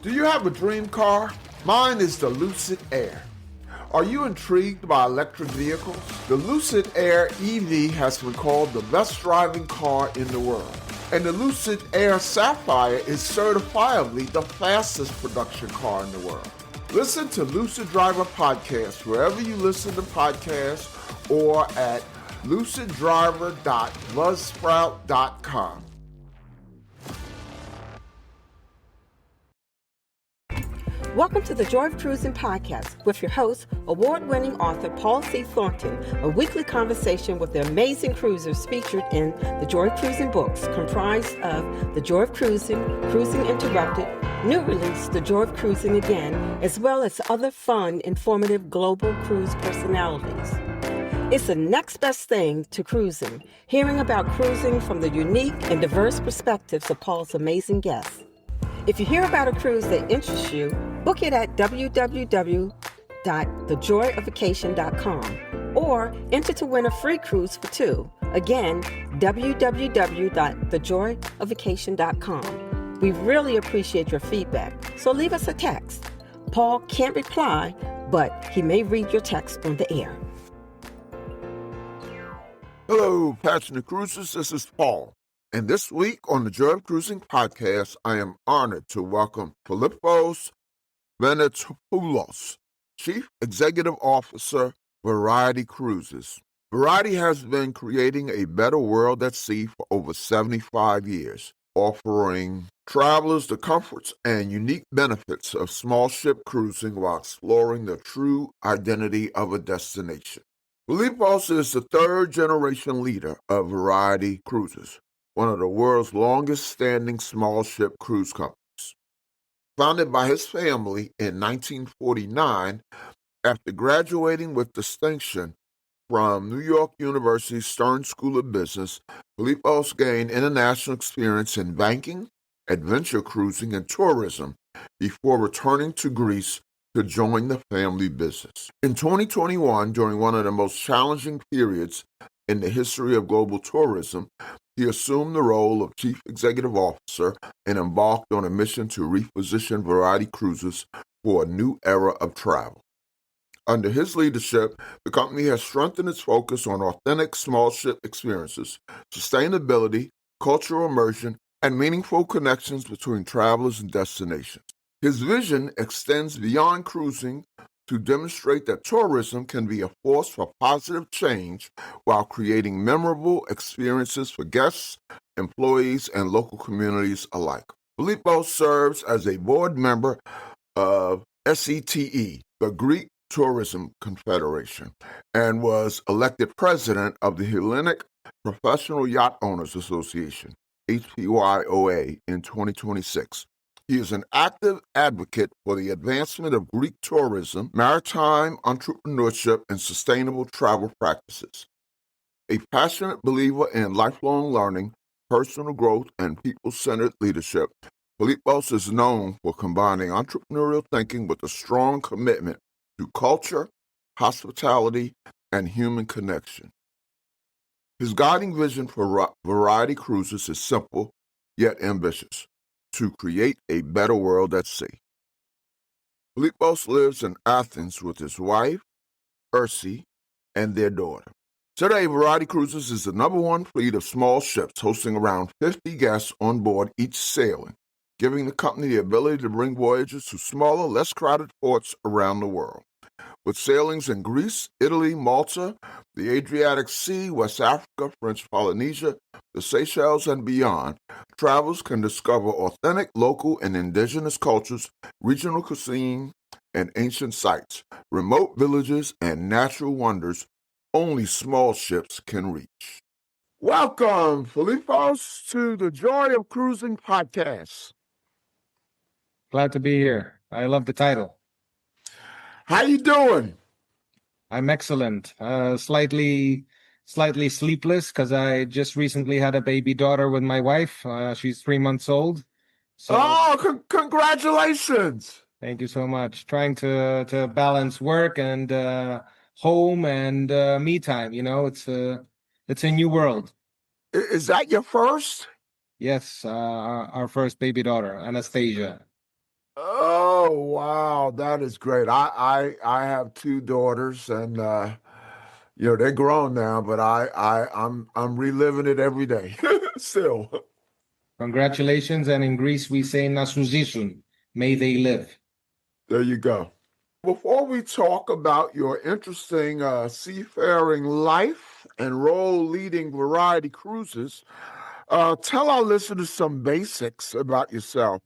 Do you have a dream car? Mine is the Lucid Air. Are you intrigued by electric vehicles? The Lucid Air EV has been called the best driving car in the world. And the Lucid Air Sapphire is certifiably the fastest production car in the world. Listen to Lucid Driver Podcast wherever you listen to podcasts or at luciddriver.buzzsprout.com. Welcome to the Joy of Cruising podcast with your host, award-winning author Paul C. Thornton, a weekly conversation with the amazing cruisers featured in the Joy of Cruising books, comprised of The Joy of Cruising, Cruising Interrupted, new release, The Joy of Cruising Again, as well as other fun, informative global cruise personalities. It's the next best thing to cruising, hearing about cruising from the unique and diverse perspectives of Paul's amazing guests. If you hear about a cruise that interests you, book it at www.thejoyofacation.com or enter to win a free cruise for two. Again, www.thejoyofacation.com. We really appreciate your feedback, so leave us a text. Paul can't reply, but he may read your text on the air. Hello, passionate cruisers. This is Paul. And this week on the Joy of Cruising podcast, I am honored to welcome Filippos Venetopoulos, Chief Executive Officer, Variety Cruises. Variety has been creating a better world at sea for over 75 years, offering travelers the comforts and unique benefits of small ship cruising while exploring the true identity of a destination. Filippos is the third-generation leader of Variety Cruises, one of the world's longest-standing small ship cruise companies. Founded by his family in 1949, after graduating with distinction from New York University's Stern School of Business, Filippos gained international experience in banking, adventure cruising, and tourism before returning to Greece to join the family business. In 2021, during one of the most challenging periods in the history of global tourism, he assumed the role of Chief Executive Officer and embarked on a mission to reposition Variety Cruises for a new era of travel. Under his leadership, the company has strengthened its focus on authentic small ship experiences, sustainability, cultural immersion, and meaningful connections between travelers and destinations. His vision extends beyond cruising to demonstrate that tourism can be a force for positive change while creating memorable experiences for guests, employees, and local communities alike. Filippos serves as a board member of SETE, the Greek Tourism Confederation, and was elected president of the Hellenic Professional Yacht Owners Association, HPYOA, in 2026. He is an active advocate for the advancement of Greek tourism, maritime entrepreneurship, and sustainable travel practices. A passionate believer in lifelong learning, personal growth, and people-centered leadership, Filippos is known for combining entrepreneurial thinking with a strong commitment to culture, hospitality, and human connection. His guiding vision for Variety Cruises is simple yet ambitious: to create a better world at sea. Filippos lives in Athens with his wife, Ersi, and their daughter. Today, Variety Cruises is the #1 fleet of small ships, hosting around 50 guests on board each sailing, giving the company the ability to bring voyages to smaller, less crowded ports around the world. With sailings in Greece, Italy, Malta, the Adriatic Sea, West Africa, French Polynesia, the Seychelles, and beyond, travelers can discover authentic local and indigenous cultures, regional cuisine, and ancient sites, remote villages, and natural wonders only small ships can reach. Welcome, Filippos, to the Joy of Cruising podcast. Glad to be here. I love the title. How you doing? I'm excellent. Slightly sleepless because I just recently had a baby daughter with my wife. She's 3 months old. So Congratulations! thank you so much. Trying to balance work and home and me time. You know, it's a new world. Is that your first? Yes, our first baby daughter, Anastasia. Oh, wow, that is great. I have two daughters, and they're grown now, but I'm reliving it every day still. Congratulations. And in Greece, we say na σου ζήσουν. May they live. There you go. Before we talk about your interesting seafaring life and role leading variety cruises, tell our listeners some basics about yourself.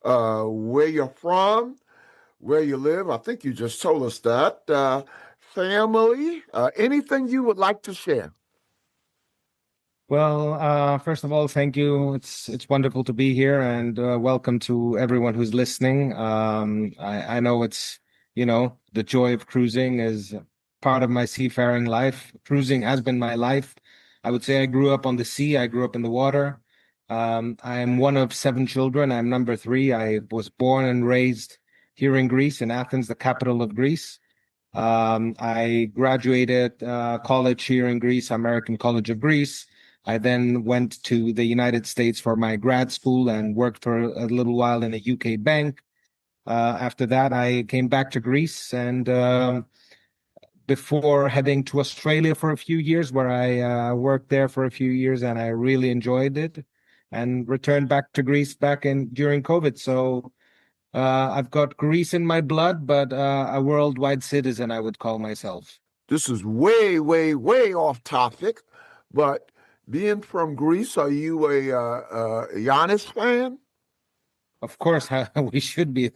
Where you're from, where you live. I think you just told us that. Family, anything you would like to share. Well, first of all, thank you. It's wonderful to be here, and welcome to everyone who's listening. I know the joy of cruising is part of my seafaring life. Cruising has been my life. I would say I grew up on the sea. I grew up in the water. I am one of 7 children. I'm number 3. I was born and raised here in Greece, in Athens, the capital of Greece. I graduated college here in Greece, American College of Greece. I then went to the United States for my grad school and worked for a little while in a UK bank. After that, I came back to Greece, and before heading to Australia for a few years, where I worked there for a few years, and I really enjoyed it, and returned back to Greece during COVID. So I've got Greece in my blood, but a worldwide citizen, I would call myself. This is way, way, way off topic, but being from Greece, are you a Giannis fan? Of course, we should be.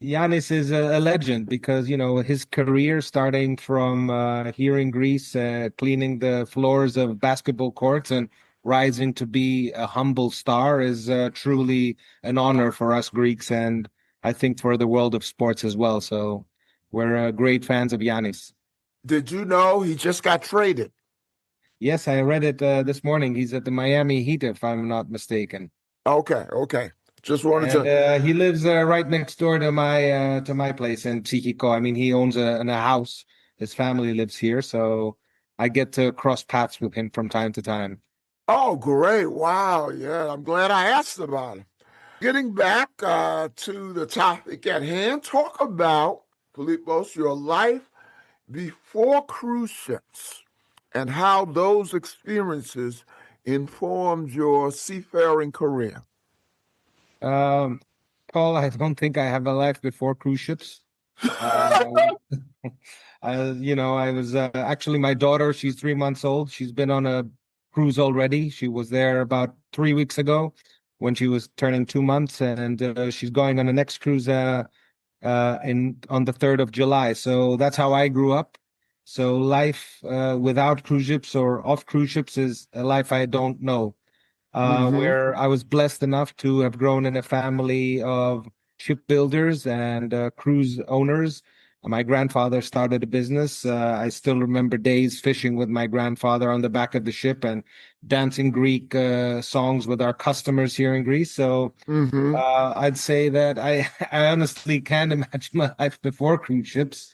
Giannis is a legend because, his career starting from here in Greece, cleaning the floors of basketball courts and rising to be a humble star is truly an honor for us Greeks, and I think for the world of sports as well. So we're great fans of Giannis. Did you know he just got traded? Yes, I read it this morning. He's at the Miami Heat, if I'm not mistaken. Okay. Just wanted to. He lives right next door to my place in Psychiko. I mean, he owns a house. His family lives here, so I get to cross paths with him from time to time. Oh, great. Wow. Yeah, I'm glad I asked about him. Getting back to the topic at hand, talk about, Filippos, your life before cruise ships and how those experiences informed your seafaring career. Paul, I don't think I have a life before cruise ships. I was actually my daughter, she's 3 months old. She's been on a cruise already. She was there about 3 weeks ago when she was turning 2 months, and she's going on the next cruise on the 3rd of July. So that's how I grew up. So life without cruise ships or off cruise ships is a life I don't know. Where I was blessed enough to have grown in a family of shipbuilders and cruise owners. My grandfather started a business. I still remember days fishing with my grandfather on the back of the ship and dancing Greek songs with our customers here in Greece. So I'd say that I honestly can't imagine my life before cruise ships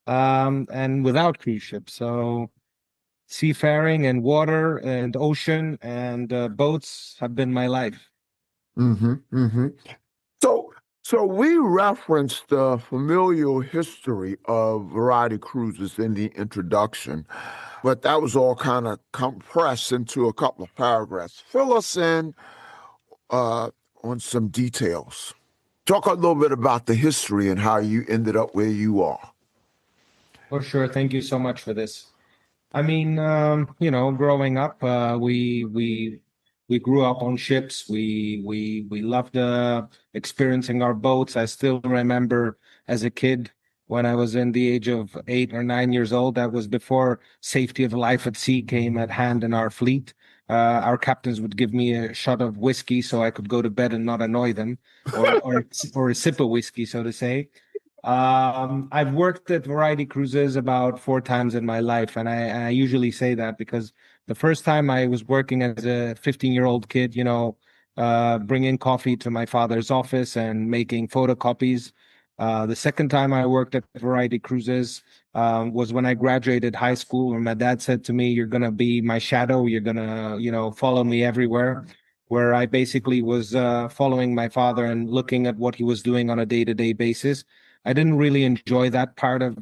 and without cruise ships. So seafaring and water and ocean and boats have been my life. So we referenced the familial history of variety cruises in the introduction, but that was all kind of compressed into a couple of paragraphs. Fill us in on some details. Talk a little bit about the history and how you ended up where you are. For sure. Thank you so much for this. I mean, growing up, we grew up on ships. We loved experiencing our boats. I still remember as a kid when I was in the age of 8 or 9 years old. That was before safety of life at sea came at hand in our fleet. Our captains would give me a shot of whiskey so I could go to bed and not annoy them, or a sip of whiskey, so to say. I've worked at variety cruises about 4 times in my life, and I usually say that because the first time I was working as a 15-year-old kid, bringing coffee to my father's office and making photocopies. The second time I worked at variety cruises was when I graduated high school, and my dad said to me, "You're gonna be my shadow. You're gonna, follow me everywhere." where I basically was following my father and looking at what he was doing on a day-to-day basis. I didn't really enjoy that part of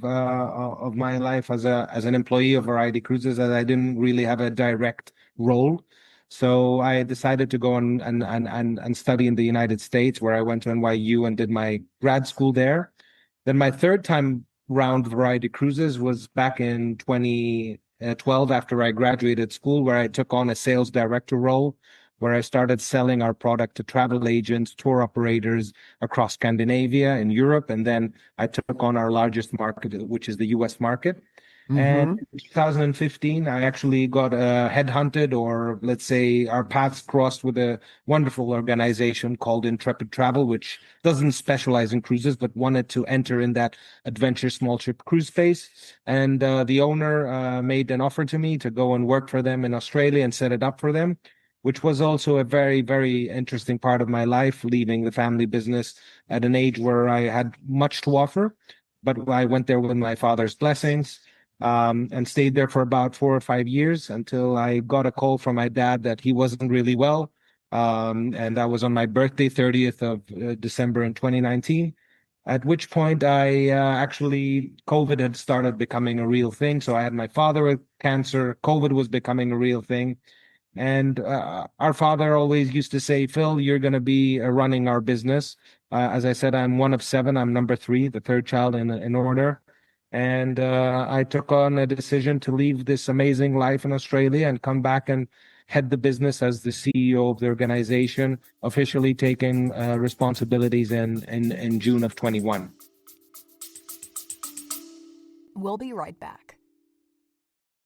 my life as an employee of Variety Cruises, as I didn't really have a direct role. So I decided to go and study in the United States, where I went to NYU and did my grad school there. Then my third time round Variety Cruises was back in 2012 after I graduated school, where I took on a sales director role, where I started selling our product to travel agents, tour operators across Scandinavia and Europe. And then I took on our largest market, which is the US market. And in 2015, I actually got headhunted, or let's say our paths crossed, with a wonderful organization called Intrepid Travel, which doesn't specialize in cruises, but wanted to enter in that adventure small ship cruise space. And the owner made an offer to me to go and work for them in Australia and set it up for them, which was also a very, very interesting part of my life, leaving the family business at an age where I had much to offer. But I went there with my father's blessings. And stayed there for about 4 or 5 years until I got a call from my dad that he wasn't really well. And that was on my birthday, 30th of December in 2019, at which point COVID had started becoming a real thing. So I had my father with cancer, COVID was becoming a real thing. And our father always used to say, Phil, you're going to be running our business. As I said, I'm one of 7. I'm number 3, the third child in order. And I took on a decision to leave this amazing life in Australia and come back and head the business as the CEO of the organization, officially taking responsibilities in June of 21. We'll be right back.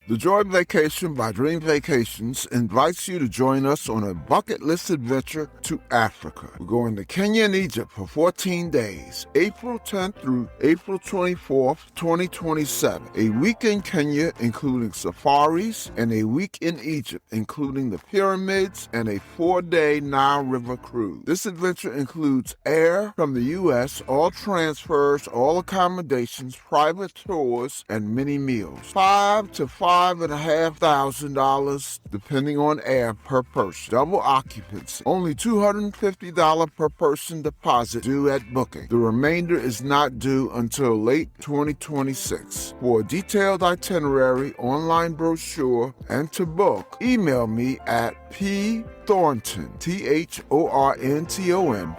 The Joy Vacation by Dream Vacations invites you to join us on a bucket list adventure to Africa. We're going to Kenya and Egypt for 14 days, April 10th through April 24th, 2027. A week in Kenya, including safaris, and a week in Egypt, including the pyramids and a 4-day Nile River cruise. This adventure includes air from the U.S., all transfers, all accommodations, private tours, and many meals. $5,000 to $5,500, depending on air, per person. Double occupancy. Only $250 per person deposit due at booking. The remainder is not due until late 2026. For a detailed itinerary, online brochure, and to book, email me at pthornton, THORNTON,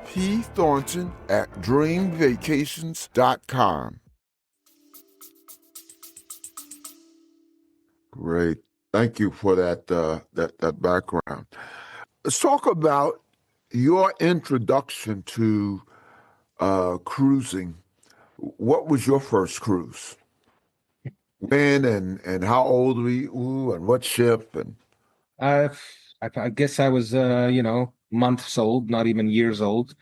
pthornton @dreamvacations.com. Great. Thank you for that background. Let's talk about your introduction to cruising. What was your first cruise? When and how old were you, and what ship? And I guess I was, months old, not even years old.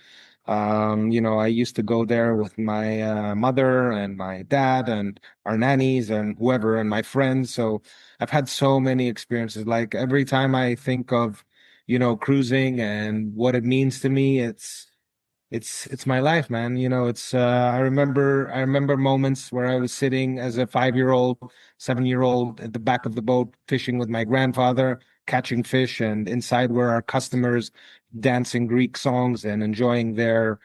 I used to go there with my mother and my dad and our nannies and whoever and my friends. So I've had so many experiences. Like every time I think of, cruising and what it means to me, it's my life, man. I remember moments where I was sitting as a 5-year-old, 7-year-old at the back of the boat fishing with my grandfather, catching fish, and inside were our customers dancing Greek songs and enjoying their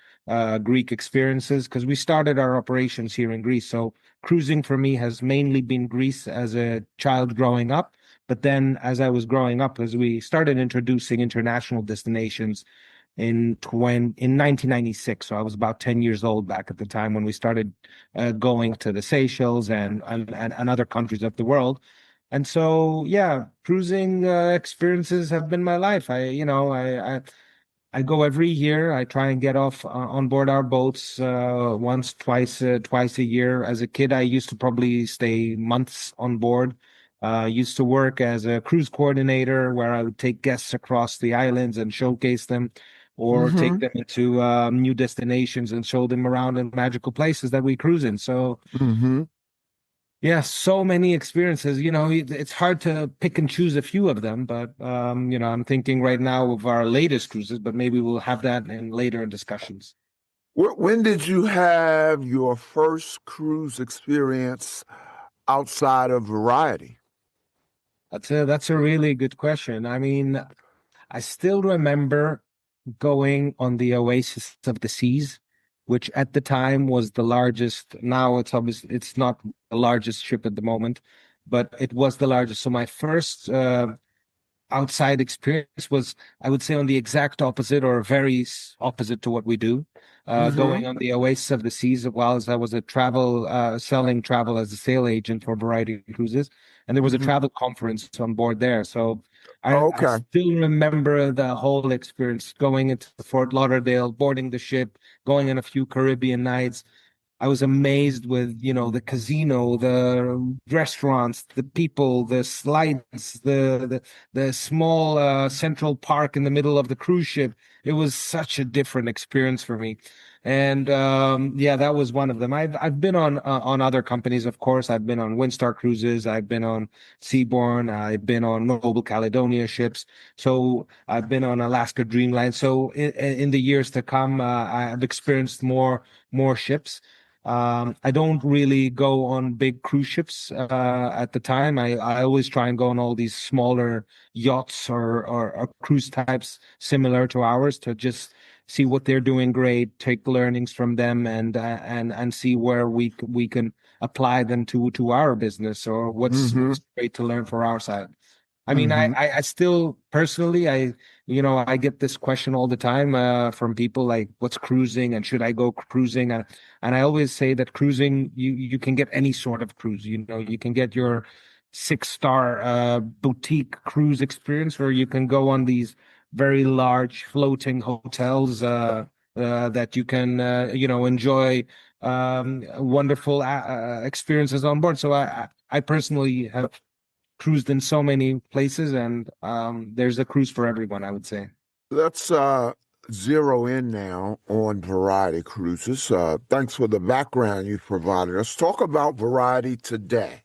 Greek experiences, because we started our operations here in Greece. So cruising for me has mainly been Greece as a child growing up. But then as I was growing up, as we started introducing international destinations in 1996, so I was about 10 years old back at the time when we started going to the Seychelles and other countries of the world. And so, yeah, cruising experiences have been my life. I go every year. I try and get off on board our boats once, twice a year. As a kid, I used to probably stay months on board. Used to work as a cruise coordinator, where I would take guests across the islands and showcase them, or take them into new destinations and show them around in magical places that we cruise in. So, yeah, so many experiences. It's hard to pick and choose a few of them, but I'm thinking right now of our latest cruises, but maybe we'll have that in later discussions. When did you have your first cruise experience outside of Variety? That's a really good question. I mean, I still remember going on the Oasis of the Seas, which at the time was the largest. Now it's obviously it's not the largest ship at the moment, but it was the largest. So my first outside experience was, I would say, on the exact opposite or very opposite to what we do. Going on the Oasis of the Seas whilst I was a selling travel as a sale agent for Variety Cruises. And there was a travel conference on board there. So I Okay. still remember the whole experience going into Fort Lauderdale, boarding the ship, going on a few Caribbean nights. I was amazed with, the casino, the restaurants, the people, the slides, the small central park in the middle of the cruise ship. It was such a different experience for me. And yeah, that was one of them. I've been on other companies, of course. I've been on Windstar Cruises. I've been on Seabourn. I've been on Noble Caledonia ships. So I've been on Alaska Dreamline. So in the years to come, I've experienced more ships. I don't really go on big cruise ships at the time. I always try and go on all these smaller yachts or cruise types similar to ours to just see what they're doing great, take learnings from them, and see where we can apply them to our business or what's great to learn for our side. I mean, I still personally, I get this question all the time from people like, what's cruising and should I go cruising? And I always say that cruising, you can get any sort of cruise. You can get your 6-star boutique cruise experience, or you can go on these very large floating hotels that you can, enjoy wonderful experiences on board. So I personally have cruised in so many places, and there's a cruise for everyone, I would say. Let's zero in now on Variety Cruises. Thanks for the background you provided us. Talk about Variety today.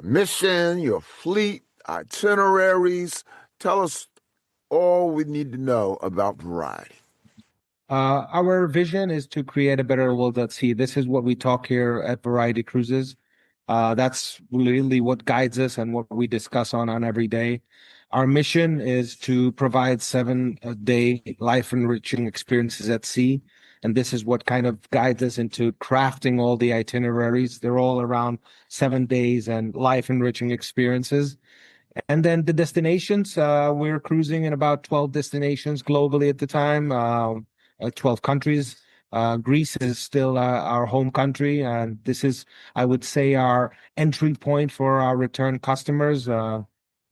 Mission, your fleet, itineraries. Tell us all we need to know about Variety. Our vision is to create a better world at sea. This is what we talk here at Variety Cruises. That's really what guides us and what we discuss on every day. Our mission is to provide 7-day life-enriching experiences at sea. And this is what kind of guides us into crafting all the itineraries. They're all around 7 days and life-enriching experiences. And then the destinations, we're cruising in about 12 destinations globally at the time, 12 countries. Greece is still our home country, and this is, I would say, our entry point for our return customers.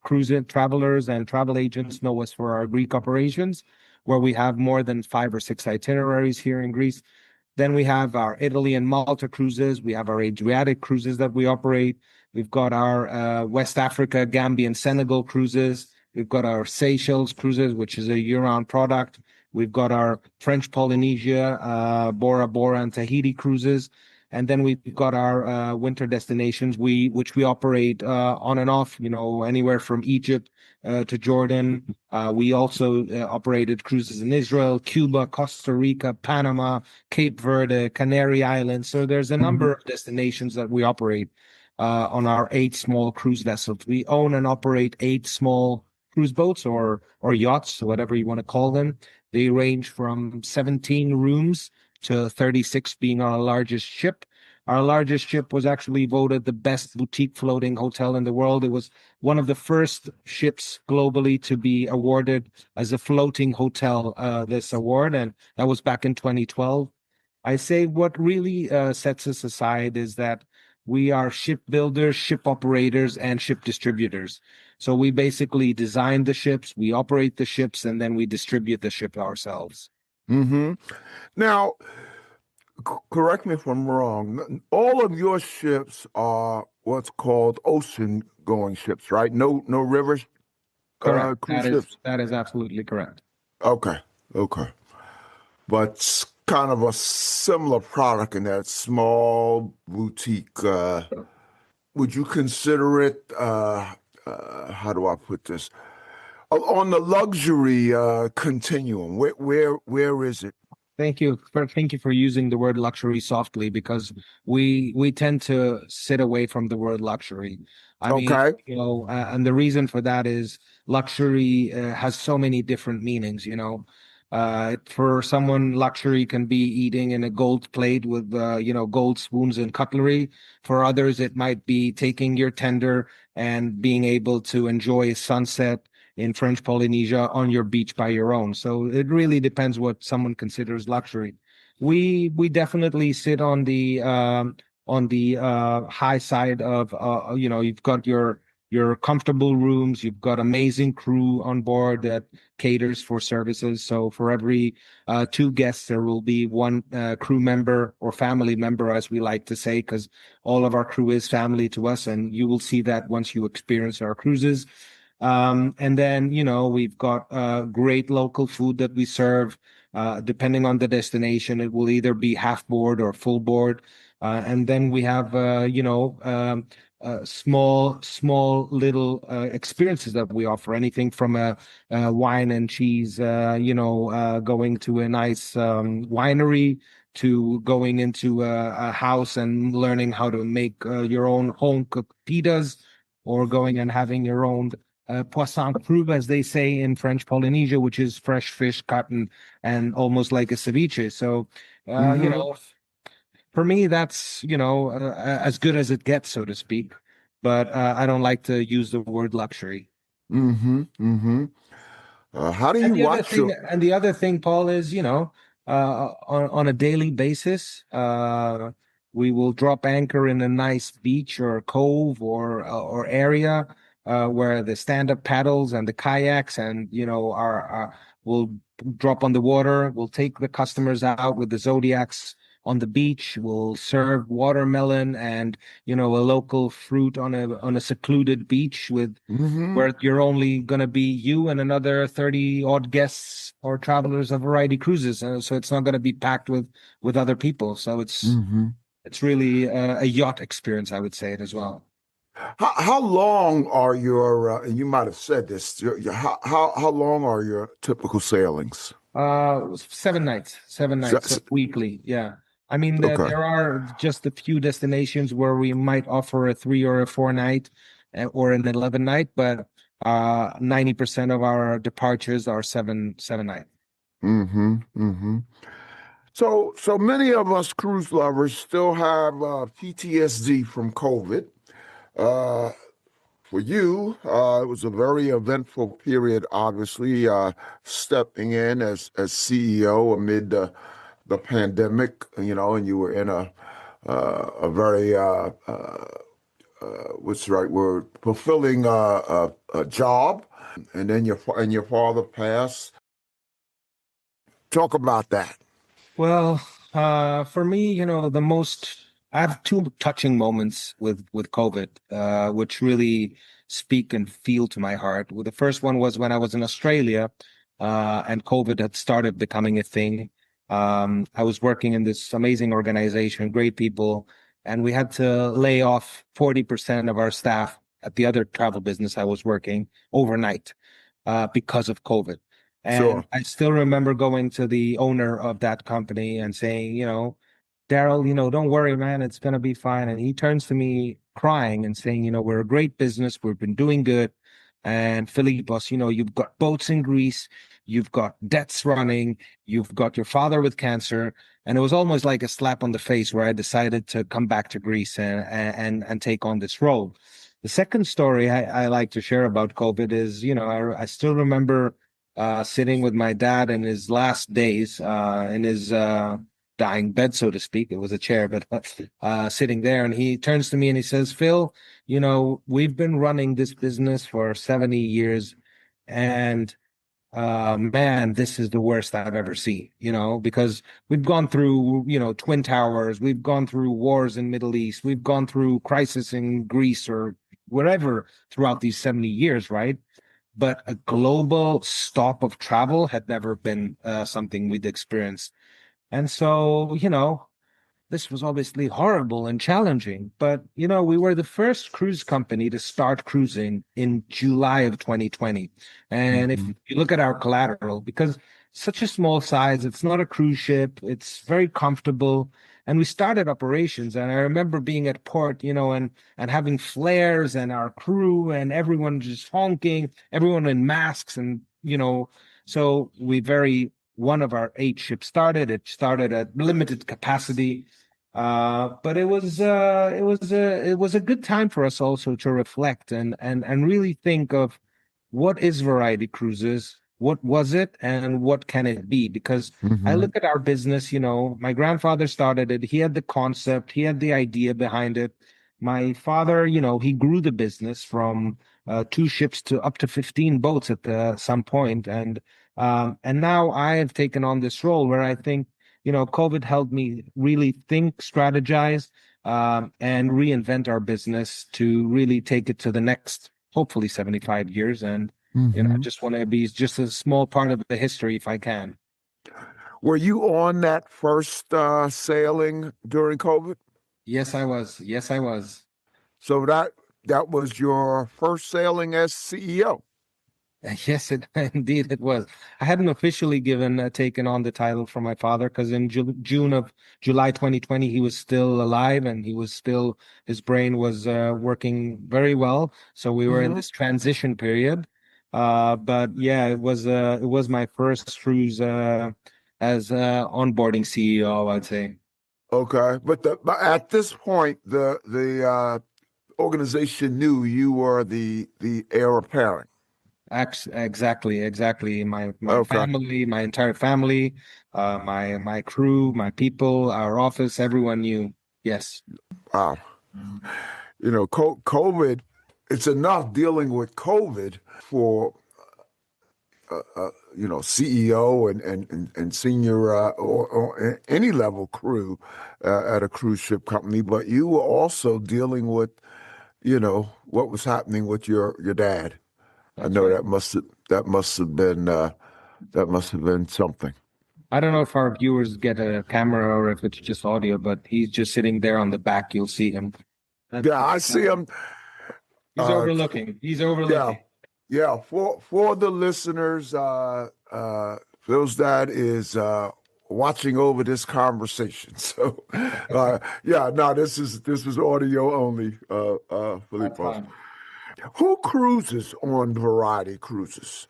Cruise travelers and travel agents know us for our Greek operations, where we have more than 5 or 6 itineraries here in Greece. Then we have our Italy and Malta cruises. We have our Adriatic cruises that we operate. We've got our West Africa, Gambia, and Senegal cruises. We've got our Seychelles cruises, which is a year-round product. We've got our French Polynesia, Bora Bora, and Tahiti cruises. And then we've got our winter destinations, which we operate on and off, anywhere from Egypt to Jordan. We also operated cruises in Israel, Cuba, Costa Rica, Panama, Cape Verde, Canary Islands. So there's a number of destinations that we operate on our 8 small cruise vessels. We own and operate 8 small cruise boats or yachts, whatever you want to call them. They range from 17 rooms to 36 being our largest ship. Our largest ship was actually voted the best boutique floating hotel in the world. It was one of the first ships globally to be awarded as a floating hotel, this award, and that was back in 2012. I say what really sets us aside is that we are ship builders, ship operators, and ship distributors. So we basically design the ships, we operate the ships, and then we distribute the ship ourselves. Now, correct me if I'm wrong. All of your ships are what's called ocean-going ships, right? No river Correct. cruise ships. That is absolutely correct. Okay. But it's kind of a similar product in that small boutique. Would you consider it? How do I put this? On the luxury continuum, where is it? Thank you for using the word luxury softly, because we tend to sit away from the word luxury. I mean, Okay. and the reason for that is luxury has so many different meanings, For someone, luxury can be eating in a gold plate with, gold spoons and cutlery. For others, it might be taking your tender and being able to enjoy a sunset in French Polynesia on your beach by your own. So it really depends what someone considers luxury. We definitely sit on the high side of you've got your comfortable rooms, you've got amazing crew on board that caters for services. So for every two guests, there will be one crew member or family member, as we like to say, because all of our crew is family to us, and you will see that once you experience our cruises. And then, we've got great local food that we serve. Depending on the destination, it will either be half board or full board. And then we have, small little experiences that we offer, anything from a wine and cheese, going to a nice winery, to going into a house and learning how to make your own home cooked pitas, or going and having your own poisson cru, as they say in French Polynesia, which is fresh fish cut and almost like a ceviche. So, Mm-hmm. for me, that's, as good as it gets, so to speak. But I don't like to use the word luxury. Mm-hmm. Mm-hmm. How do And you watch your? the other thing, Paul, is, on a daily basis, we will drop anchor in a nice beach or cove or area where the stand-up paddles and the kayaks and are will drop on the water. We'll take the customers out with the Zodiacs on the beach. We'll serve watermelon and a local fruit on a secluded beach with Mm-hmm. where you're only going to be you and another 30 odd guests or travelers of Variety Cruises. So it's not going to be packed with other people. So Mm-hmm. it's really a yacht experience, I would say it as well. How long are your? And you might have said this. How long are your typical sailings? 7 nights, so weekly. Yeah. I mean, Okay. there are just a few destinations where we might offer a 3 or a 4 night or an 11 night, but 90% of our departures are seven night. Mm-hmm. Mm-hmm. So many of us cruise lovers still have PTSD from COVID. Uh, for you, it was a very eventful period, obviously, stepping in as CEO amid the pandemic, and you were in a very, what's the right word, fulfilling a job, and then your father passed. Talk about that. Well, for me, I have two touching moments with COVID, which really speak and feel to my heart. Well, the first one was when I was in Australia, and COVID had started becoming a thing. I was working in this amazing organization, great people, and we had to lay off 40% of our staff at the other travel business I was working overnight, because of COVID. Sure. And I still remember going to the owner of that company and saying, Daryl, don't worry, man, it's going to be fine. And he turns to me crying and saying, we're a great business. We've been doing good. And Filippos, you've got boats in Greece, you've got debts running, you've got your father with cancer. And it was almost like a slap on the face where I decided to come back to Greece and take on this role. The second story I like to share about COVID is, I still remember sitting with my dad in his last days, in his dying bed, so to speak. It was a chair, but sitting there. And he turns to me and he says, Phil, we've been running this business for 70 years. And man, this is the worst I've ever seen, because we've gone through, Twin Towers. We've gone through wars in Middle East. We've gone through crisis in Greece or wherever throughout these 70 years, right? But a global stop of travel had never been something we'd experienced. And so, this was obviously horrible and challenging, but, we were the first cruise company to start cruising in July of 2020. And if Mm-hmm. you look at our collateral, because such a small size, it's not a cruise ship, it's very comfortable. And we started operations. And I remember being at port, and having flares and our crew and everyone just honking, everyone in masks. And, so one of our 8 ships started. It started at limited capacity. But it was a good time for us also to reflect and really think of what is Variety Cruises, what was it, and what can it be? Because I Mm-hmm. look at our business, my grandfather started it. He had the concept, he had the idea behind it. My father, he grew the business from 2 ships to up to 15 boats at some point, and now I have taken on this role where I think COVID helped me really think, strategize, and reinvent our business to really take it to the next, hopefully 75 years. And, I Mm-hmm. just want to be just a small part of the history if I can. Were you on that first sailing during COVID? Yes, I was. Yes, I was. So that was your first sailing as CEO. Yes, indeed it was. I hadn't officially taken on the title from my father because in July 2020 he was still alive and his brain was working very well. So we were in Mm-hmm. this transition period. But yeah, it was my first cruise as onboarding CEO, I'd say. Okay, but at this point, the organization knew you were the heir apparent. Exactly. My Okay. family, my entire family, my crew, my people, our office, everyone knew. Yes, Wow. COVID, it's enough dealing with COVID for CEO and senior or any level crew at a cruise ship company, but you were also dealing with what was happening with your dad. I that's know right. that must have been something. I don't know if our viewers get a camera or if it's just audio, but he's just sitting there on the back. You'll see him. Yeah, I see him. He's Uh, overlooking. He's yeah, overlooking. yeah. For the listeners, Phil's dad is watching over this conversation. So, yeah, no, this is audio only. That's Filippos, fine. who cruises on Variety Cruises,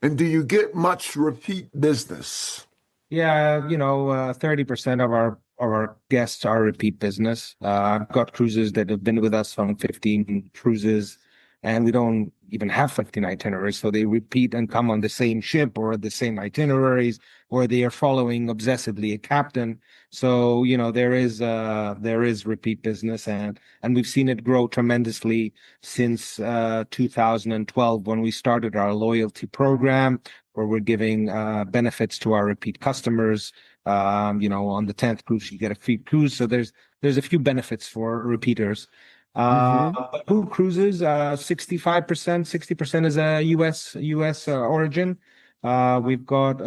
and do you get much repeat business? Yeah, 30% of our guests are repeat business. I've got cruises that have been with us on 15 cruises, and we don't even have 15 itineraries. So they repeat and come on the same ship or the same itineraries, or they are following obsessively a captain. So, there is repeat business, and we've seen it grow tremendously since 2012 when we started our loyalty program where we're giving benefits to our repeat customers. On the 10th cruise, you get a free cruise. So there's a few benefits for repeaters. Mm-hmm. But who cruises? 65%, 60% is a US origin. We've got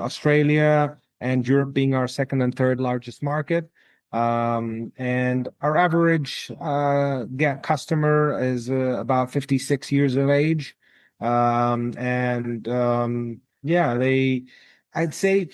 Australia and Europe being our second and third largest market. And our average customer is about 56 years of age. And yeah, I'd say,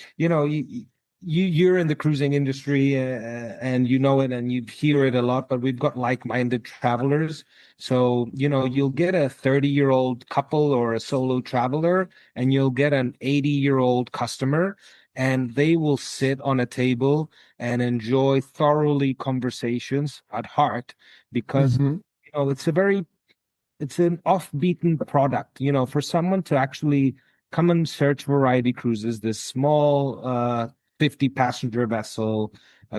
you're in the cruising industry and you know it and you hear it a lot, but we've got like-minded travelers. So, you'll get a 30-year-old couple or a solo traveler and you'll get an 80-year-old customer and they will sit on a table and enjoy thoroughly conversations at heart because, Mm-hmm. it's an off-beaten product, for someone to actually come and search Variety Cruises, this small 50 passenger vessel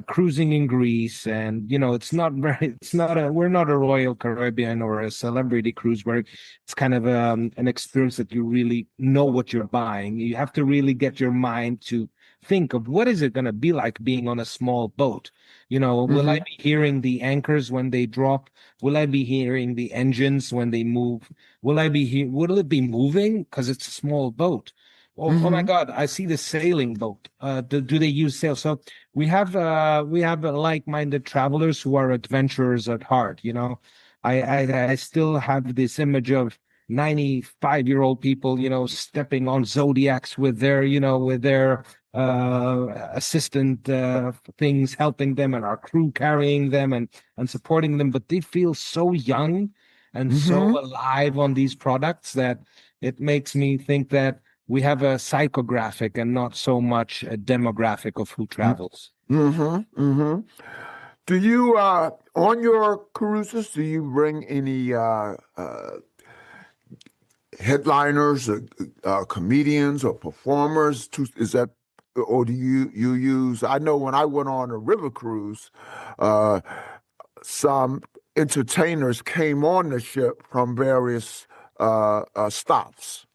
cruising in Greece. And, we're not a Royal Caribbean or a celebrity cruise where it's kind of an experience that you really know what you're buying. You have to really get your mind to think of what is it going to be like being on a small boat. Will I Mm-hmm. be hearing the anchors when they drop? Will I be hearing the engines when they move? Will it be moving? Because it's a small boat. Oh my Mm-hmm. God, I see the sailing boat. Do they use sail? So we have like-minded travelers who are adventurers at heart. I still have this image of 95-year-old people, stepping on Zodiacs with their assistant things helping them, and our crew carrying them and supporting them, but they feel so young and so Mm-hmm. alive on these products that it makes me think that we have a psychographic and not so much a demographic of who travels. Mm-hmm. Mm-hmm. Do you, on your cruises, do you bring any headliners, comedians, or performers? Is that, or do you use? I know when I went on a river cruise, uh, some entertainers came on the ship from various stops.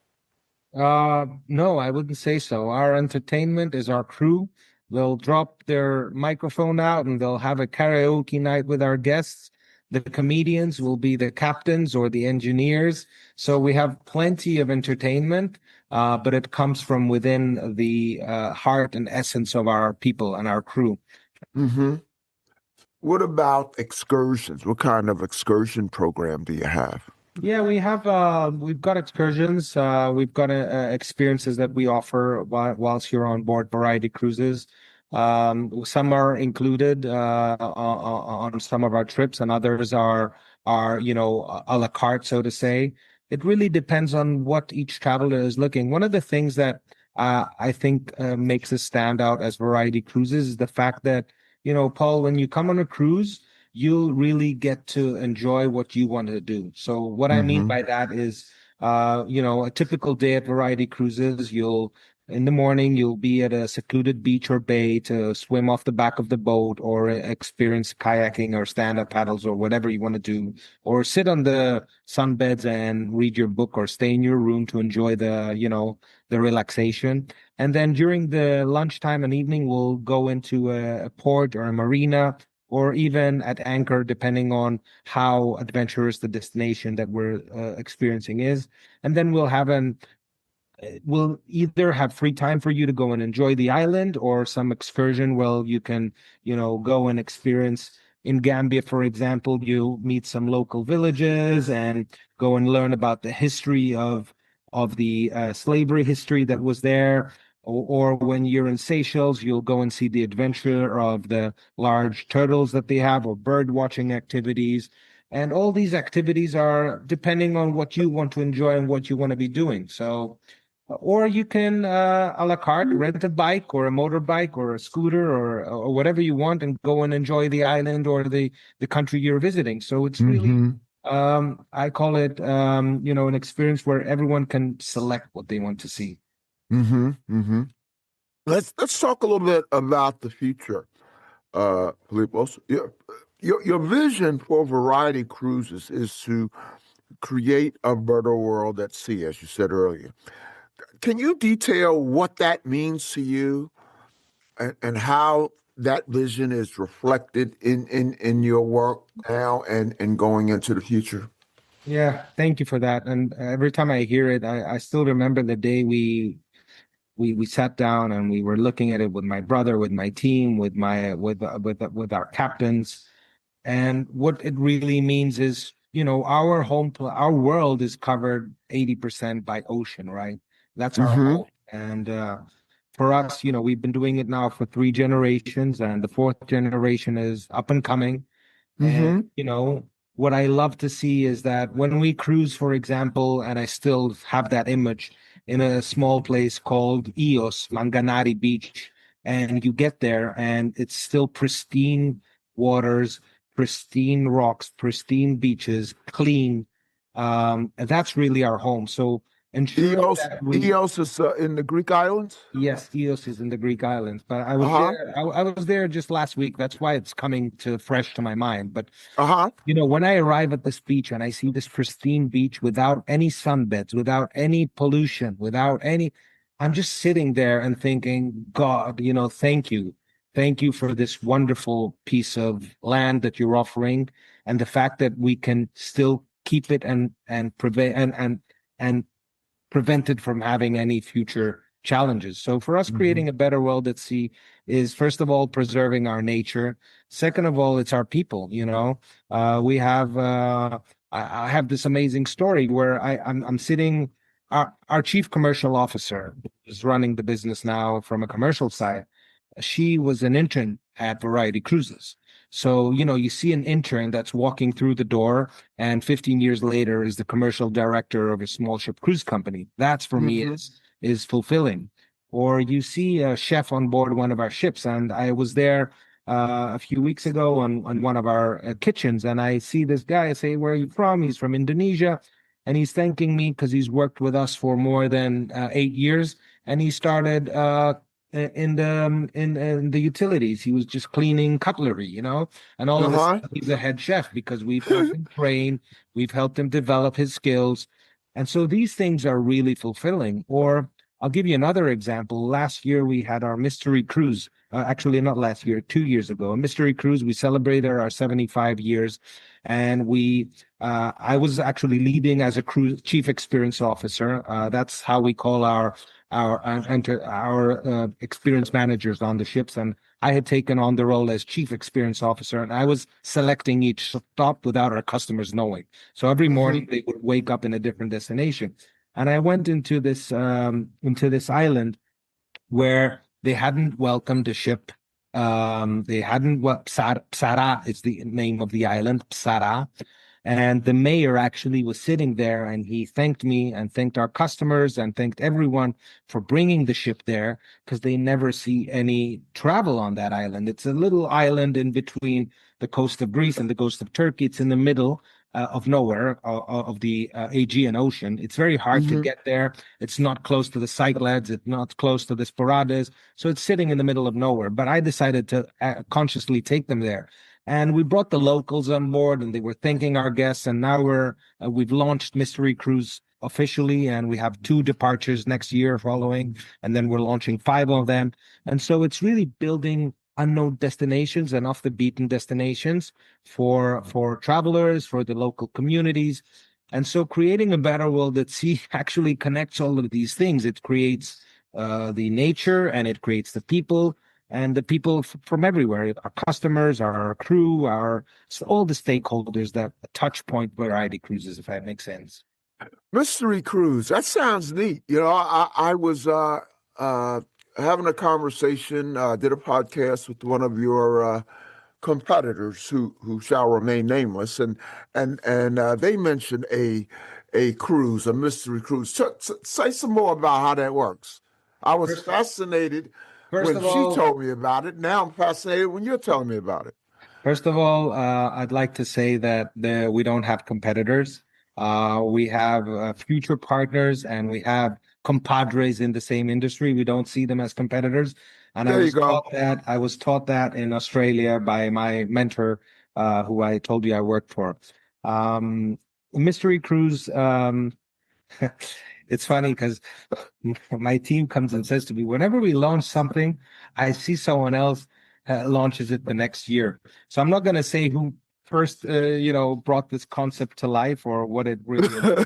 No, I wouldn't say so. Our entertainment is our crew. They'll drop their microphone out and they'll have a karaoke night with our guests. The comedians will be the captains or the engineers. So we have plenty of entertainment, but it comes from within the heart and essence of our people and our crew. Mm-hmm. What about excursions? What kind of excursion program do you have? Yeah, we've got excursions. We've got experiences that we offer whilst you're on board variety cruises. Some are included on some of our trips, and others are a la carte, so to say. It really depends on what each traveler is looking. One of the things that I think makes us stand out as variety cruises is the fact that, Paul, when you come on a cruise, you'll really get to enjoy what you want to do. So what I mean Mm-hmm. by that is, a typical day at Variety Cruises, in the morning, you'll be at a secluded beach or bay to swim off the back of the boat or experience kayaking or stand-up paddles or whatever you want to do, or sit on the sunbeds and read your book or stay in your room to enjoy the relaxation. And then during the lunchtime and evening, we'll go into a port or a marina or even at anchor, depending on how adventurous the destination that we're experiencing is. And then we'll either have free time for you to go and enjoy the island or some excursion where you can, go and experience. In Gambia, for example, you'll meet some local villages and go and learn about the history of the slavery history that was there. Or when you're in Seychelles, you'll go and see the adventure of the large turtles that they have, or bird watching activities. And all these activities are depending on what you want to enjoy and what you want to be doing. So, or you can a la carte rent a bike or a motorbike or a scooter or whatever you want and go and enjoy the island or the country you're visiting. So it's really Mm-hmm. I call it an experience where everyone can select what they want to see. Mm-hmm. Mm-hmm. Let's talk a little bit about the future, Filippos. Your vision for variety cruises is to create a better world at sea, as you said earlier. Can you detail what that means to you and how that vision is reflected in your work now and going into the future? Yeah, thank you for that. And every time I hear it, I still remember the day we sat down and we were looking at it with my brother, with my team, with our captains. And what it really means is, our world is covered 80% by ocean, right? That's our Mm-hmm. home. And for us, we've been doing it now for 3 generations, and the fourth generation is up and coming. And, Mm-hmm. what I love to see is that when we cruise, for example, and I still have that image in a small place called Ios, Manganari Beach, and you get there and it's still pristine waters, pristine rocks, pristine beaches, clean. And that's really our home. So ensuring that Eos is in the Greek islands. yes, Eos is in the Greek islands, but I was Uh-huh. there. I was there just last week. That's why it's coming to fresh to my mind. But Uh-huh. when I arrive at this beach and I see this pristine beach without any sunbeds, without any pollution, I'm just sitting there and thinking, God, thank you. Thank you for this wonderful piece of land that you're offering, and the fact that we can still keep it and prevent and prevent it from having any future challenges. So for us, Mm-hmm. creating a better world at sea is, first of all, preserving our nature. Second of all, it's our people. We have I have this amazing story where I'm sitting. Our chief commercial officer is running the business now from a commercial side. She was an intern at Variety Cruises. So, you see an intern that's walking through the door and 15 years later is the commercial director of a small ship cruise company. That's for me is fulfilling. Or you see a chef on board one of our ships, and I was there a few weeks ago on one of our kitchens, and I see this guy. I say, "Where are you from?" He's from Indonesia, and he's thanking me because he's worked with us for more than 8 years, and he started in the utilities. He was just cleaning cutlery, and all of a sudden he's a head chef because we've helped him train, we've helped him develop his skills, and so these things are really fulfilling. Or I'll give you another example. Last year we had our mystery cruise. Actually, not last year, 2 years ago, a mystery cruise. We celebrated our 75 years, and I was actually leading as a cruise chief experience officer. That's how we call our experience managers on the ships, and I had taken on the role as chief experience officer, and I was selecting each stop without our customers knowing. So every morning they would wake up in a different destination, and I went into this island where they hadn't welcomed a ship. They hadn't. Psara is the name of the island, Psara. And the mayor actually was sitting there, and he thanked me and thanked our customers and thanked everyone for bringing the ship there, because they never see any travel on that island. It's a little island in between the coast of Greece and the coast of Turkey. It's in the middle of nowhere, of the Aegean Ocean. It's very hard to get there. It's not close to the Cyclades. It's not close to the Sporades. So it's sitting in the middle of nowhere. But I decided to consciously take them there. And we brought the locals on board, and they were thanking our guests. And now we've launched Mystery Cruise officially, and we have 2 departures next year following, and then we're launching 5 of them. And so it's really building unknown destinations and off the beaten destinations for travelers, for the local communities. And so creating a better world at sea actually connects all of these things. It creates the nature, and it creates the people. And the people from everywhere, our customers, our crew, all the stakeholders that touch point Variety Cruises, if that makes sense. Mystery cruise, that sounds neat. I was having a conversation, did a podcast with one of your competitors who shall remain nameless, and they mentioned a cruise, a mystery cruise. Say some more about how that works. I was fascinated when she told me about it. Now I'm fascinated when you're telling me about it. First of all, I'd like to say that we don't have competitors. We have future partners, and we have compadres in the same industry. We don't see them as competitors. And I was taught that in Australia by my mentor, who I told you I worked for. Mystery Cruise, it's funny because my team comes and says to me, whenever we launch something, I see someone else launches it the next year. So I'm not going to say who first, brought this concept to life or what it really is.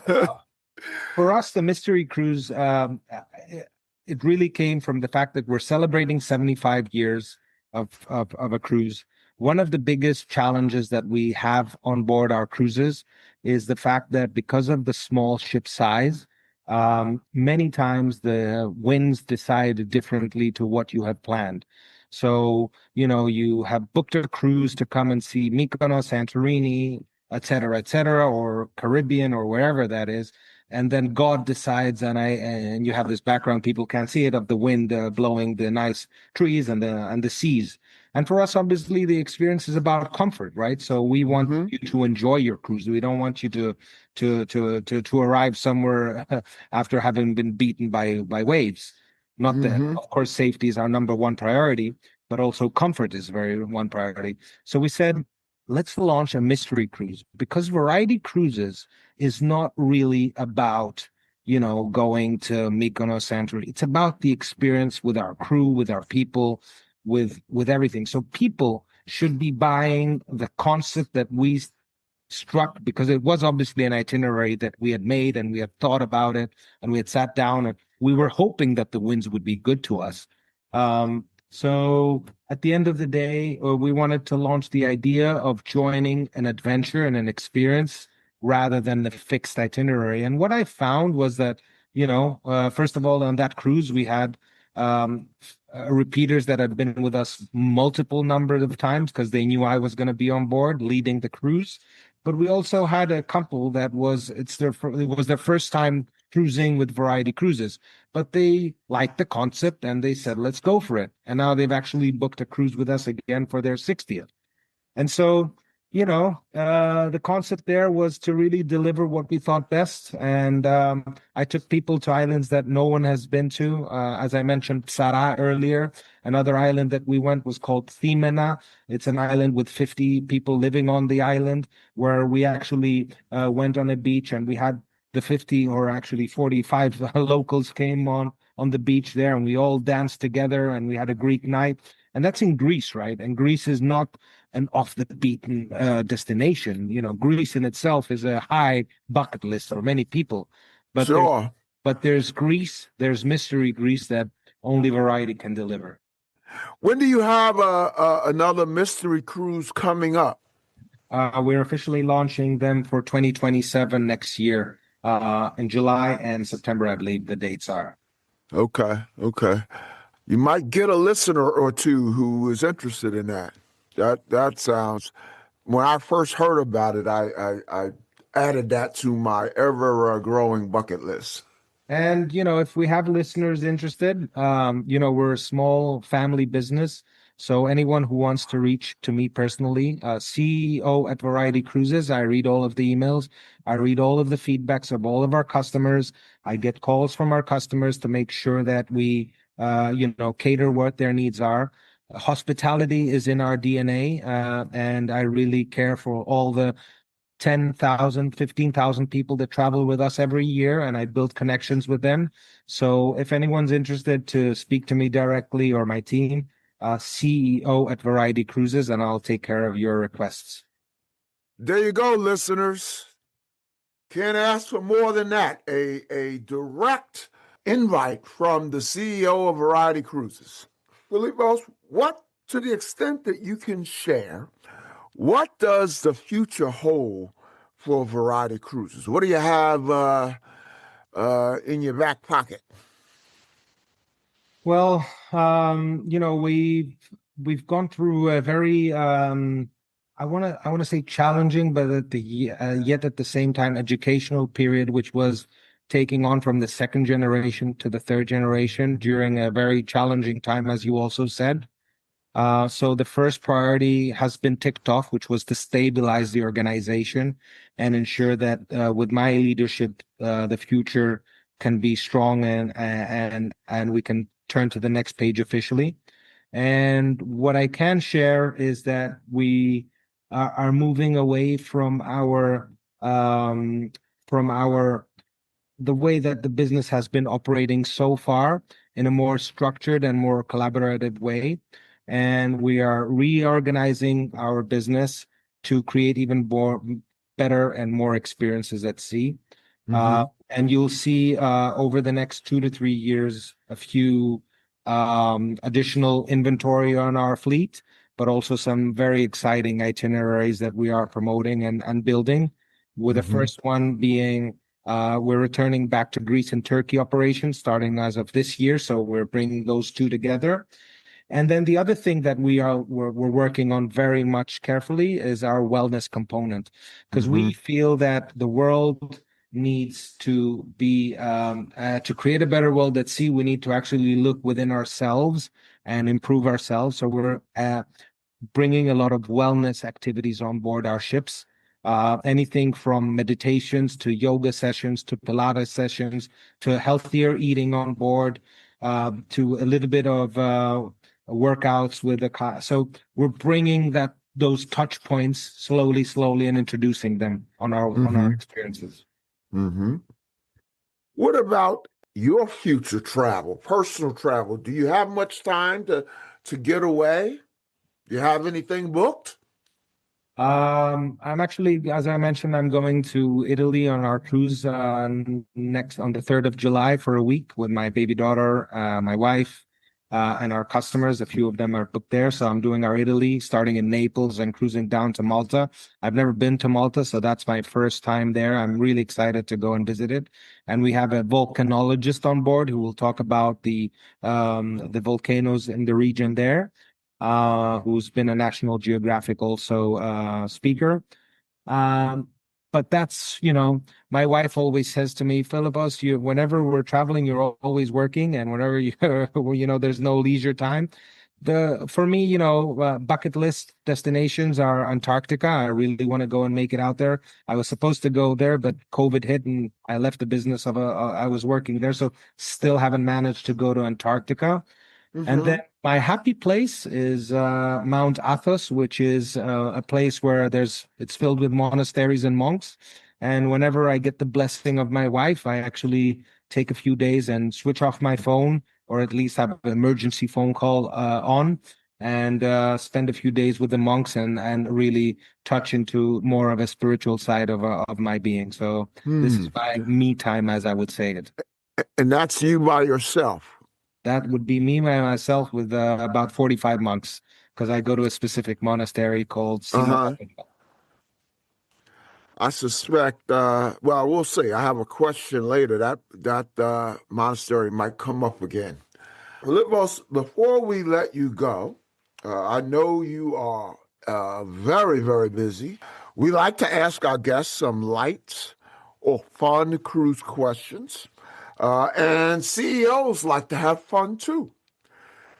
For us, the Mystery Cruise, it really came from the fact that we're celebrating 75 years of a cruise. One of the biggest challenges that we have on board our cruises is the fact that because of the small ship size, many times the winds decide differently to what you have planned. So, you have booked a cruise to come and see Mykonos, Santorini, et cetera, or Caribbean or wherever that is. And then God decides, and you have this background, people can't see it, of the wind blowing the nice trees and the seas. And for us, obviously, the experience is about comfort, right? So we want you to enjoy your cruise. We don't want you to arrive somewhere after having been beaten by waves. Not that, of course, safety is our number one priority, but also comfort is one priority. So we said, let's launch a mystery cruise, because Variety Cruises is not really about, going to Mykonos, Santorini. It's about the experience with our crew, with our people, with everything. So people should be buying the concept that we struck, because it was obviously an itinerary that we had made, and we had thought about it, and we had sat down, and we were hoping that the winds would be good to us. So at the end of the day, we wanted to launch the idea of joining an adventure and an experience rather than the fixed itinerary. And what I found was that First of all, on that cruise, we had repeaters that had been with us multiple numbers of times because they knew I was going to be on board leading the cruise. But we also had a couple that it was their first time cruising with Variety Cruises, but they liked the concept and they said, let's go for it. And now they've actually booked a cruise with us again for their 60th. And so, the concept there was to really deliver what we thought best. And I took people to islands that no one has been to. As I mentioned, Psara earlier. Another island that we went was called Thimena. It's an island with 50 people living on the island, where we actually went on a beach and we had the 50 or actually 45 locals came on the beach there, and we all danced together and we had a Greek night. And that's in Greece, right? And Greece is not an off the beaten destination. Greece in itself is a high bucket list for many people. But Sure. there's Greece, there's mystery Greece that only Variety can deliver. When do you have another mystery cruise coming up? We're officially launching them for 2027 next year, in July and September, I believe the dates are. Okay. You might get a listener or two who is interested in that. That sounds. When I first heard about it, I added that to my ever growing bucket list. And if we have listeners interested, we're a small family business. So anyone who wants to reach to me personally, CEO at Variety Cruises, I read all of the emails. I read all of the feedbacks of all of our customers. I get calls from our customers to make sure that we cater what their needs are. Hospitality is in our DNA, and I really care for all the 10,000, 15,000 people that travel with us every year, and I build connections with them. So if anyone's interested to speak to me directly or my team, CEO at Variety Cruises, and I'll take care of your requests. There you go, listeners. Can't ask for more than that. A direct invite from the CEO of Variety Cruises. Filippos, to the extent that you can share, what does the future hold for Variety Cruises? What do you have in your back pocket? Well, we've gone through a very I want to say challenging, but yet at the same time educational period, which was taking on from the second generation to the third generation during a very challenging time, as you also said. So the first priority has been ticked off, which was to stabilize the organization and ensure that with my leadership, the future can be strong and we can turn to the next page officially. And what I can share is that we are moving away from the way that the business has been operating so far in a more structured and more collaborative way. And we are reorganizing our business to create even better and more experiences at sea. Mm-hmm. And you'll see over the next 2 to 3 years a few additional inventory on our fleet, but also some very exciting itineraries that we are promoting and building, with the first one being we're returning back to Greece and Turkey operations starting as of this year. So we're bringing those two together. And then the other thing that we're working on very much carefully is our wellness component, because we feel that the world needs to be to create a better world at sea. We need to actually look within ourselves and improve ourselves. So we're bringing a lot of wellness activities on board our ships. Anything from meditations to yoga sessions to Pilates sessions to healthier eating on board, to a little bit of workouts with the car. So we're bringing those touch points slowly and introducing them on our experiences. What about your future travel, personal travel? Do you have much time to get away? Do you have anything booked? I'm actually, as I mentioned, I'm going to Italy on our cruise on the 3rd of July for a week with my baby daughter, my wife, and our customers. A few of them are booked there. So I'm doing our Italy, starting in Naples and cruising down to Malta. I've never been to Malta, so that's my first time there. I'm really excited to go and visit it. And we have a volcanologist on board who will talk about the volcanoes in the region there, who's been a National Geographic also speaker. But that's, my wife always says to me, Filippos, whenever we're traveling, you're always working, and whenever there's no leisure time. For me, bucket list destinations are Antarctica. I really want to go and make it out there. I was supposed to go there, but COVID hit and I left the business I was working there. So still haven't managed to go to Antarctica. And then my happy place is Mount Athos, which is a place where it's filled with monasteries and monks. And whenever I get the blessing of my wife, I actually take a few days and switch off my phone, or at least have an emergency phone call on, and spend a few days with the monks and really touch into more of a spiritual side of my being. So this is my me time, as I would say it. And that's you by yourself. That would be me by myself with about 45 monks, because I go to a specific monastery called I suspect, we'll see. I have a question later. That monastery might come up again. Filippos, before we let you go, I know you are very, very busy. We like to ask our guests some light or fun cruise questions. And CEOs like to have fun too.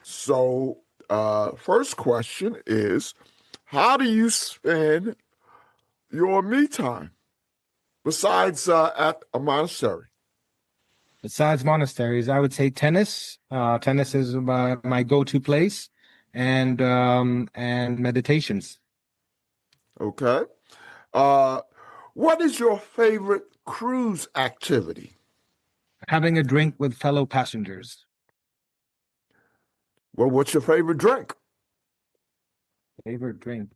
So, first question is, how do you spend your me time besides at a monastery? Besides monasteries, I would say tennis. Tennis is my go-to place, and meditations. Okay. What is your favorite cruise activity? Having a drink with fellow passengers. Well, what's your favorite drink? Favorite drink.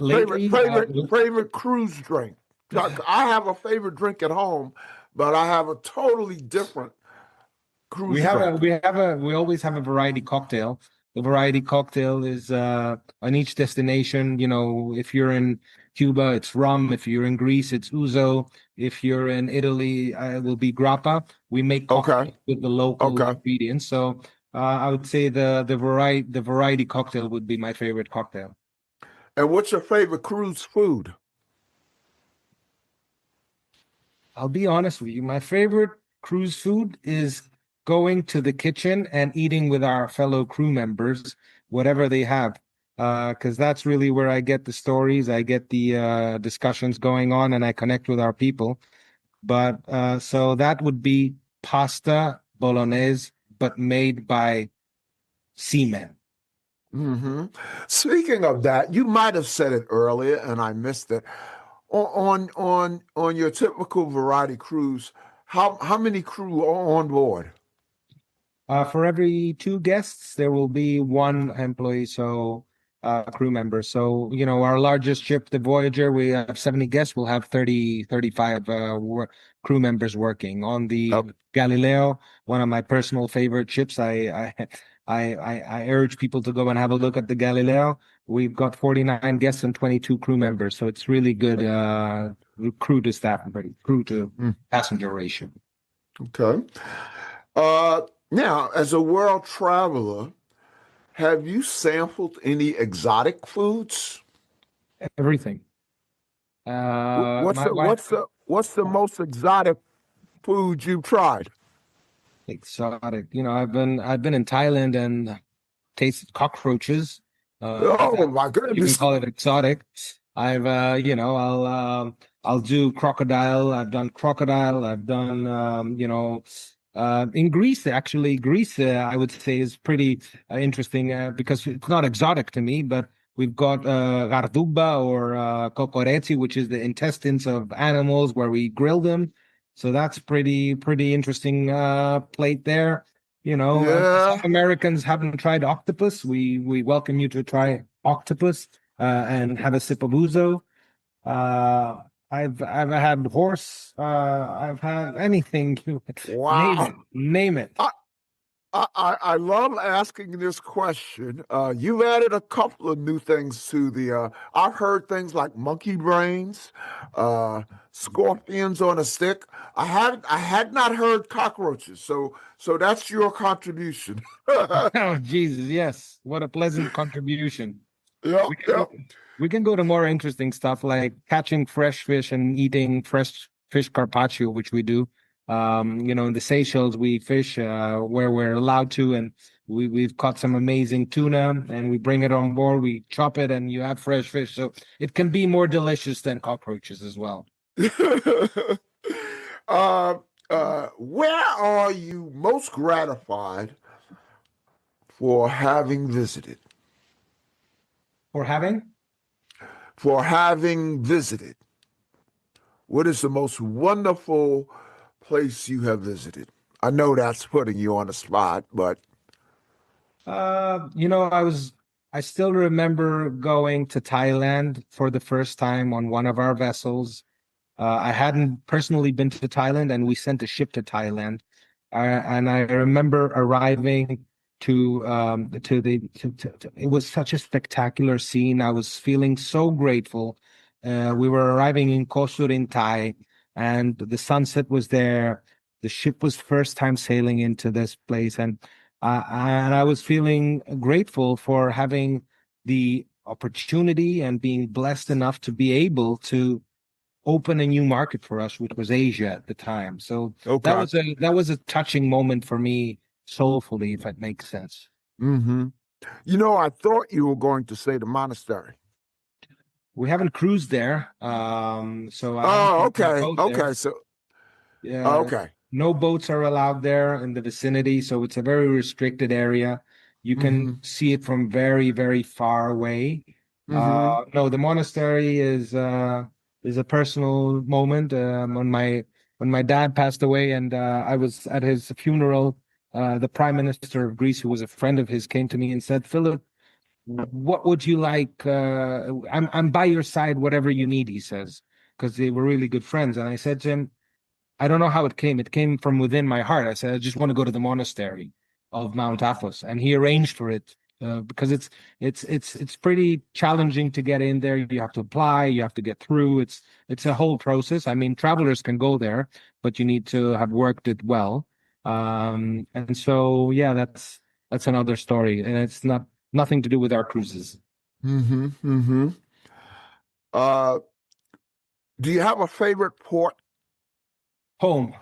Favorite cruise drink. I have a favorite drink at home, but I have a totally different cruise drink. We always have a variety cocktail. The variety cocktail is on each destination. If you're in Cuba, it's rum. If you're in Greece, it's ouzo. If you're in Italy, it will be grappa. We make cocktails with the local ingredients. So I would say the variety cocktail would be my favorite cocktail. And what's your favorite cruise food? I'll be honest with you. My favorite cruise food is going to the kitchen and eating with our fellow crew members, whatever they have. Because that's really where I get the stories, I get the discussions going on, and I connect with our people. But so that would be pasta bolognese, but made by seamen. Speaking of that, you might have said it earlier, and I missed it. On your typical variety cruise, how many crew are on board? For every 2 guests, there will be 1 employee, so crew member. So, our largest ship, the Voyager, we have 70 guests. We'll have 35 crew members working. On the Galileo, one of my personal favorite ships, I urge people to go and have a look at the Galileo. We've got 49 guests and 22 crew members. So it's really good crew to staff, crew to passenger ratio. Okay. Now, as a world traveler, have you sampled any exotic foods? Everything. What's the most exotic food you've tried? Exotic. I've been in Thailand and tasted cockroaches. Oh my goodness! You can call it exotic. I'll do crocodile. I've done crocodile. I've done in Greece, actually, I would say is pretty interesting because it's not exotic to me, but we've got garduba or kokoretsi, which is the intestines of animals where we grill them. So that's pretty interesting plate there. South Americans haven't tried octopus. We welcome you to try octopus and have a sip of ouzo. I've had horse. I've had anything. Wow. Name it. I love asking this question. You've added a couple of new things to the. I've heard things like monkey brains, scorpions on a stick. I had not heard cockroaches. So that's your contribution. Oh, Jesus, yes. What a pleasant contribution. Yep, We can yep. go, we can go to more interesting stuff like catching fresh fish and eating fresh fish carpaccio, which we do. In the Seychelles, we fish where we're allowed to, and we've caught some amazing tuna, and we bring it on board. We chop it, and you have fresh fish. So it can be more delicious than cockroaches as well. Where are you most gratified for having visited? For having? For having visited. What is the most wonderful place you have visited? I know that's putting you on the spot, but I still remember going to Thailand for the first time on one of our vessels. I hadn't personally been to Thailand, and we sent a ship to Thailand. And I remember arriving it was such a spectacular scene. I was feeling so grateful. We were arriving in Koh Surin, Thai, and the sunset was there. The ship was first time sailing into this place, and I was feeling grateful for having the opportunity and being blessed enough to be able to open a new market for us, which was Asia at the time. So okay. that was a touching moment for me, soulfully, if that makes sense. Mm-hmm. I thought you were going to say the monastery. We haven't cruised there, so Oh, okay. Okay. Okay. So, yeah, okay. no boats are allowed there in the vicinity, so it's a very restricted area. You can see it from very, very far away. No, the monastery is a personal moment. When my dad passed away, and I was at his funeral, the Prime Minister of Greece, who was a friend of his, came to me and said, "Philip, what would you like? I'm by your side, whatever you need," he says, because they were really good friends. And I said to him, I don't know how it came. It came from within my heart. I said, I just want to go to the monastery of Mount Athos, and he arranged for it because it's pretty challenging to get in there. You have to apply, you have to get through. It's a whole process. I mean, travelers can go there, but you need to have worked it well. And so, yeah, that's another story, and it's nothing to do with our cruises. Do you have a favorite port? Home.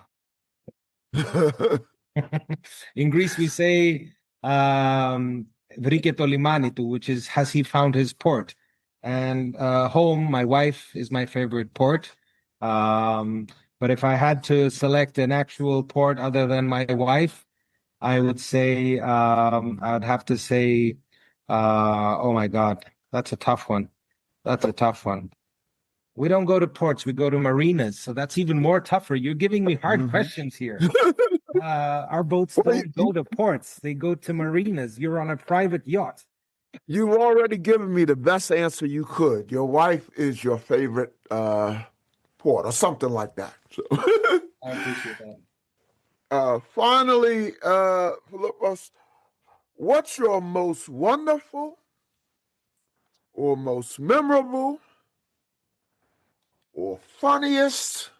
In Greece, we say "vrike to limani," which is "has he found his port?" And home, my wife, is my favorite port. But if I had to select an actual port other than my wife, I would say I'd have to say, oh my God, that's a tough one. That's a tough one. We don't go to ports, we go to marinas. So that's even more tougher. You're giving me hard questions here. Our boats don't go to ports, they go to marinas. You're on a private yacht. You've already given me the best answer you could. Your wife is your favorite port or something like that. So I appreciate that. Finally, Filippos, what's your most wonderful or most memorable or funniest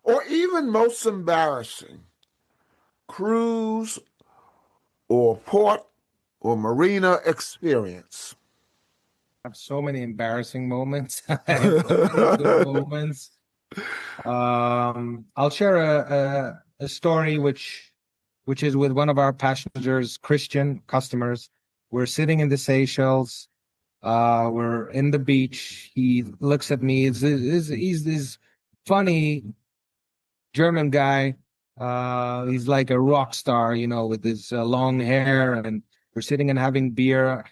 or even most embarrassing cruise or port or marina experience? I have so many embarrassing moments. I have so many good moments. I'll share a story which is with one of our passengers, Christian customers. We're sitting in the Seychelles. We're in the beach. He looks at me. He's this funny German guy. He's like a rock star, with his long hair, and we're sitting and having beer.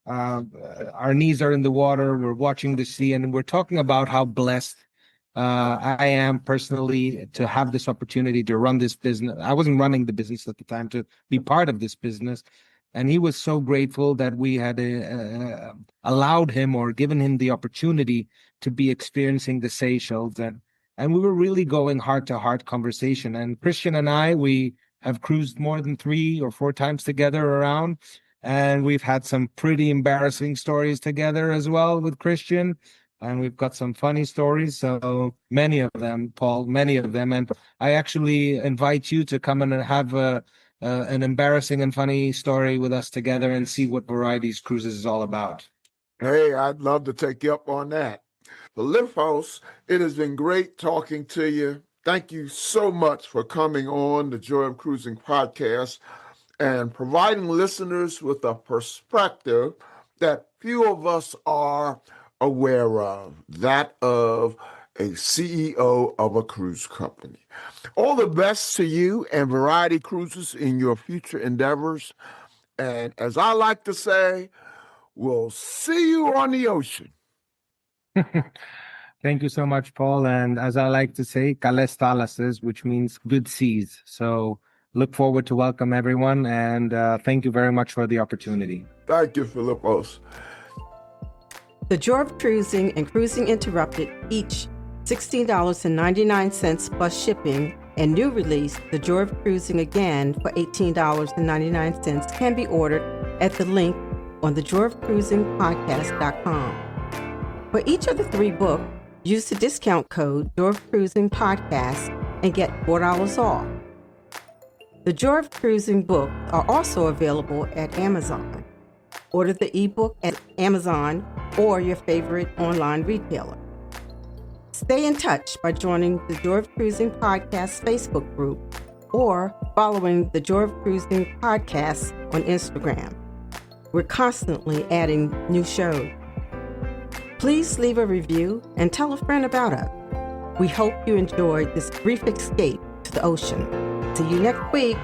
Our knees are in the water. We're watching the sea, and we're talking about how blessed I am personally to have this opportunity to run this business. I wasn't running the business at the time, to be part of this business. And he was so grateful that we had allowed him or given him the opportunity to be experiencing the Seychelles. And we were really going heart to heart conversation. And Christian and I, we have cruised more than 3 or 4 times together around. And we've had some pretty embarrassing stories together as well with Christian. And we've got some funny stories. So many of them, Paul, many of them. And I actually invite you to come in and have an embarrassing and funny story with us together and see what Varieties Cruises is all about. Hey, I'd love to take you up on that. Filippos, it has been great talking to you. Thank you so much for coming on the Joy of Cruising podcast and providing listeners with a perspective that few of us are aware of, that of a CEO of a cruise company. All the best to you and Variety Cruises in your future endeavors. And as I like to say, we'll see you on the ocean. Thank you so much, Paul. And as I like to say, kales thalases, which means good seas. So look forward to welcome everyone. And thank you very much for the opportunity. Thank you, Filippos. The Joy of Cruising and Cruising Interrupted, each $16.99 plus shipping, and new release, The Joy of Cruising Again for $18.99 can be ordered at the link on thejoyofcruisingpodcast.com. For each of the 3 books, use the discount code Joy of Cruising Podcast and get $4 off. The Joy of Cruising books are also available at Amazon. Order the ebook at Amazon or your favorite online retailer. Stay in touch by joining the Joy of Cruising Podcast Facebook group or following the Joy of Cruising Podcast on Instagram. We're constantly adding new shows. Please leave a review and tell a friend about us. We hope you enjoyed this brief escape to the ocean. See you next week.